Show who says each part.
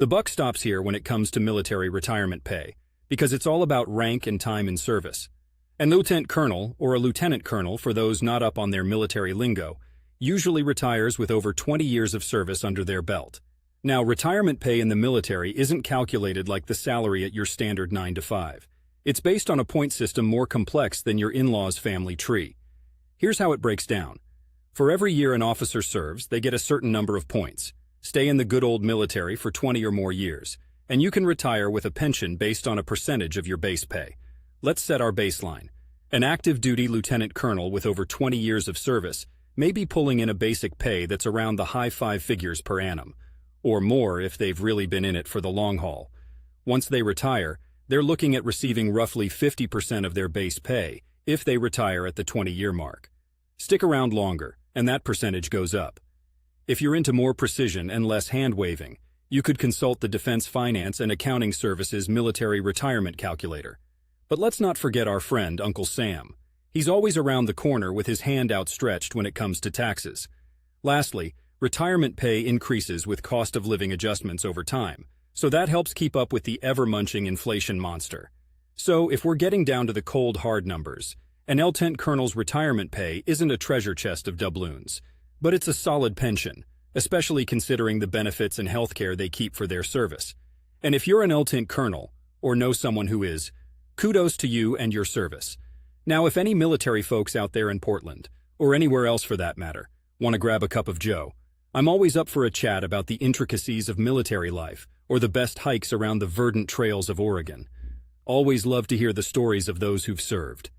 Speaker 1: The buck stops here when it comes to military retirement pay, because it's all about rank and time in service. An lieutenant colonel, or a lieutenant colonel for those not up on their military lingo, usually retires with over 20 years of service under their belt. Now, retirement pay in the military isn't calculated like the salary at your standard 9 to 5. It's based on a point system more complex than your in-laws' family tree. Here's how it breaks down. For every year an officer serves, they get a certain number of points. Stay in the good old military for 20 or more years, and you can retire with a pension based on a percentage of your base pay. Let's set our baseline. An active duty lieutenant colonel with over 20 years of service may be pulling in a basic pay that's around the high 5 figures per annum, or more if they've really been in it for the long haul. Once they retire, they're looking at receiving roughly 50% of their base pay if they retire at the 20-year mark. Stick around longer, and that percentage goes up. If you're into more precision and less hand-waving, you could consult the Defense Finance and Accounting Services Military Retirement Calculator. But let's not forget our friend Uncle Sam. He's always around the corner with his hand outstretched when it comes to taxes. Lastly, retirement pay increases with cost of living adjustments over time, so that helps keep up with the ever-munching inflation monster. So, if we're getting down to the cold, hard numbers, an lieutenant colonel's retirement pay isn't a treasure chest of doubloons, but it's a solid pension, especially considering the benefits and healthcare they keep for their service. And if you're an lieutenant colonel, or know someone who is, kudos to you and your service. Now, if any military folks out there in Portland, or anywhere else for that matter, want to grab a cup of joe, I'm always up for a chat about the intricacies of military life, or the best hikes around the verdant trails of Oregon. Always love to hear the stories of those who've served.